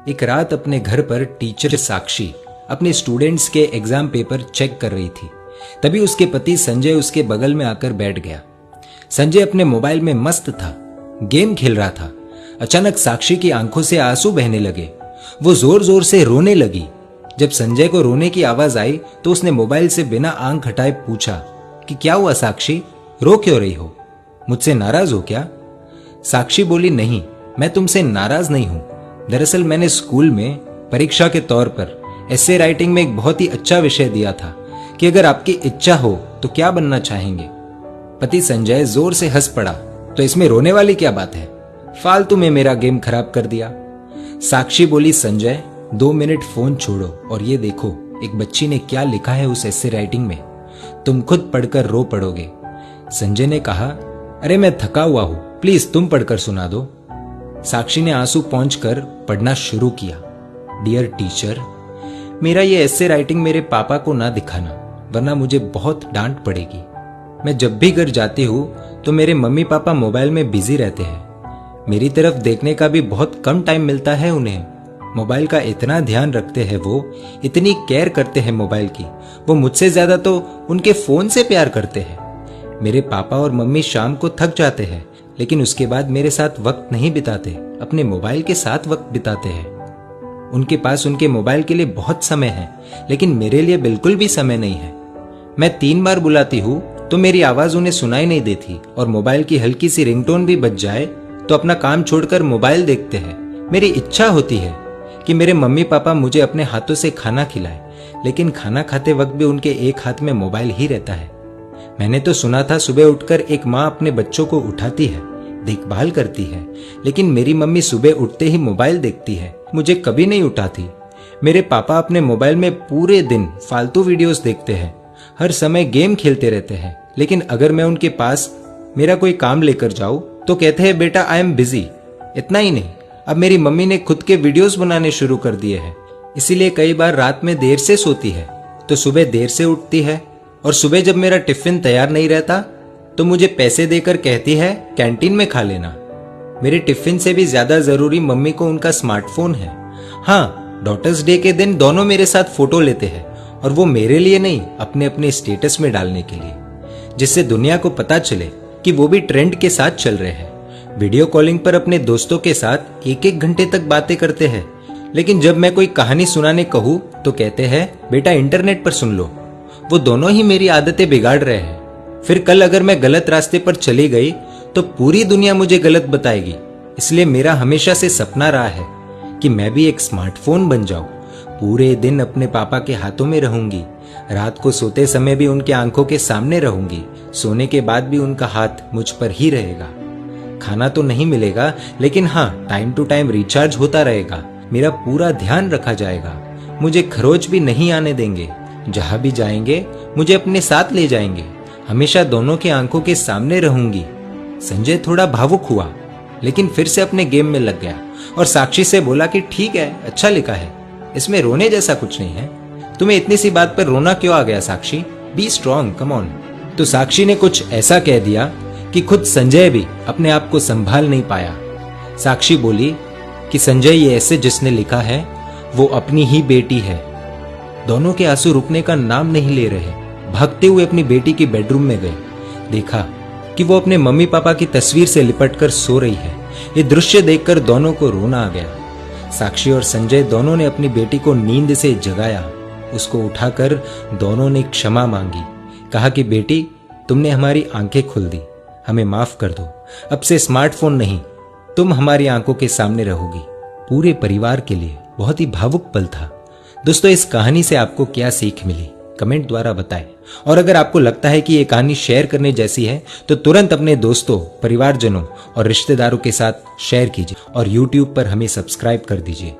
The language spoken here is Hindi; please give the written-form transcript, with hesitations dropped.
एक रात अपने घर पर टीचर साक्षी अपने स्टूडेंट्स के एग्जाम पेपर चेक कर रही थी। तभी उसके पति संजय उसके बगल में आकर बैठ गया। संजय अपने मोबाइल में मस्त था, गेम खेल रहा था। अचानक साक्षी की आंखों से आंसू बहने लगे। वो जोर जोर से रोने लगी। जब संजय को रोने की आवाज आई तो उसने मोबाइल से बिना आंख हटाए पूछा कि क्या हुआ साक्षी, रो क्यों रही हो? मुझसे नाराज हो क्या? साक्षी बोली, नहीं, मैं तुमसे नाराज नहीं हूं। दरअसल मैंने स्कूल में परीक्षा के तौर पर एसे राइटिंग में एक बहुत ही अच्छा विषय दिया था कि अगर आपकी इच्छा हो तो क्या बनना चाहेंगे। पति संजय जोर से हंस पड़ा। तो इसमें रोने वाली क्या बात है? फालतू में मेरा गेम खराब कर दिया। साक्षी बोली, संजय 2 मिनट फोन छोड़ो और ये देखो एक बच्ची ने क्या लिखा है उस एसे राइटिंग में। तुम खुद पढ़कर रो पड़ोगे। संजय ने कहा, अरे मैं थका हुआ हूं, प्लीज तुम पढ़कर सुना दो। साक्षी ने आंसू पोंछकर पढ़ना शुरू किया। डियर टीचर, मेरा ये एसे राइटिंग मेरे पापा को ना दिखाना, वरना मुझे बहुत डांट पड़ेगी। मैं जब भी घर जाती हूँ तो मेरे मम्मी पापा मोबाइल में बिजी रहते हैं। मेरी तरफ देखने का भी बहुत कम टाइम मिलता है उन्हें। मोबाइल का इतना ध्यान रखते हैं वो, इतनी केयर करते हैं मोबाइल की। वो मुझसे ज्यादा तो उनके फोन से प्यार करते हैं। मेरे पापा और मम्मी शाम को थक जाते हैं, लेकिन उसके बाद मेरे साथ वक्त नहीं बिताते, अपने मोबाइल के साथ वक्त बिताते हैं। उनके पास उनके मोबाइल के लिए बहुत समय है, लेकिन मेरे लिए बिल्कुल भी समय नहीं है। मैं 3 बार बुलाती हूँ तो मेरी आवाज उन्हें सुनाई नहीं देती और मोबाइल की हल्की सी रिंगटोन भी बज जाए तो अपना काम छोड़कर मोबाइल देखते हैं। मेरी इच्छा होती है कि मेरे मम्मी पापा मुझे अपने हाथों से खाना खिलाए, लेकिन खाना खाते वक्त भी उनके एक हाथ में मोबाइल ही रहता है। मैंने तो सुना था सुबह उठकर एक माँ अपने बच्चों को उठाती है, देखभाल करती है, लेकिन मेरी मम्मी सुबह उठते ही मोबाइल देखती है, मुझे कभी नहीं उठाती। मेरे पापा अपने मोबाइल में पूरे दिन फालतू वीडियोस देखते हैं, हर समय गेम खेलते रहते हैं, लेकिन अगर मैं उनके पास मेरा कोई काम लेकर जाऊं तो कहते हैं बेटा आई एम बिजी। इतना ही नहीं, अब मेरी मम्मी ने खुद के वीडियोस बनाने शुरू कर दिए हैं, इसीलिए कई बार रात में देर से सोती है तो सुबह देर से उठती है। और सुबह जब मेरा टिफिन तैयार नहीं रहता तो मुझे पैसे देकर कहती है कैंटीन में खा लेना। मेरे टिफिन से भी ज्यादा जरूरी मम्मी को उनका स्मार्टफोन है। हाँ, डॉटर्स डे के दिन दोनों मेरे साथ फोटो लेते हैं, और वो मेरे लिए नहीं, अपने अपने स्टेटस में डालने के लिए, जिससे दुनिया को पता चले कि वो भी ट्रेंड के साथ चल रहे हैं। वीडियो कॉलिंग पर अपने दोस्तों के साथ 1-1 घंटे तक बातें करते हैं, लेकिन जब मैं कोई कहानी सुनाने कहूँ तो कहते हैं बेटा इंटरनेट पर सुन लो। वो दोनों ही मेरी आदतें बिगाड़ रहे हैं। फिर कल अगर मैं गलत रास्ते पर चली गई तो पूरी दुनिया मुझे गलत बताएगी। इसलिए मेरा हमेशा से सपना रहा है कि मैं भी एक स्मार्टफोन बन जाऊं। पूरे दिन अपने पापा के हाथों में रहूंगी, रात को सोते समय भी उनके आंखों के सामने रहूंगी, सोने के बाद भी उनका हाथ मुझ पर ही रहेगा। खाना तो नहीं मिलेगा, लेकिन हाँ, टाइम टू टाइम रिचार्ज होता रहेगा। मेरा पूरा ध्यान रखा जाएगा, मुझे खरोच भी नहीं आने देंगे। जहां भी जाएंगे मुझे अपने साथ ले जाएंगे, हमेशा दोनों की आंखों के सामने रहूंगी। संजय थोड़ा भावुक हुआ, लेकिन फिर से अपने गेम में लग गया और साक्षी से बोला कि ठीक है, अच्छा लिखा है, इसमें रोने जैसा कुछ नहीं है। तुम्हें इतनी सी बात पर रोना क्यों आ गया Sakshi? Be strong, come on. तो साक्षी ने कुछ ऐसा कह दिया कि खुद संजय भी अपने आप को संभाल नहीं पाया। साक्षी बोली कि संजय, ये ऐसे जिसने लिखा है वो अपनी ही बेटी है। दोनों के आंसू रुकने का नाम नहीं ले रहे। भागते हुए अपनी बेटी की बेडरूम में गए, देखा कि वो अपने मम्मी पापा की तस्वीर से लिपटकर सो रही है। ये दृश्य देखकर दोनों को रोना आ गया। साक्षी और संजय दोनों ने अपनी बेटी को नींद से जगाया। उसको उठाकर दोनों ने क्षमा मांगी, कहा कि बेटी, तुमने हमारी आंखें खोल दी, हमें माफ कर दो। अब से स्मार्टफोन नहीं, तुम हमारी आंखों के सामने रहोगी। पूरे परिवार के लिए बहुत ही भावुक पल था। दोस्तों, इस कहानी से आपको क्या सीख मिली, कमेंट द्वारा बताएं। और अगर आपको लगता है कि ये कहानी शेयर करने जैसी है तो तुरंत अपने दोस्तों, परिवारजनों और रिश्तेदारों के साथ शेयर कीजिए और YouTube पर हमें सब्सक्राइब कर दीजिए।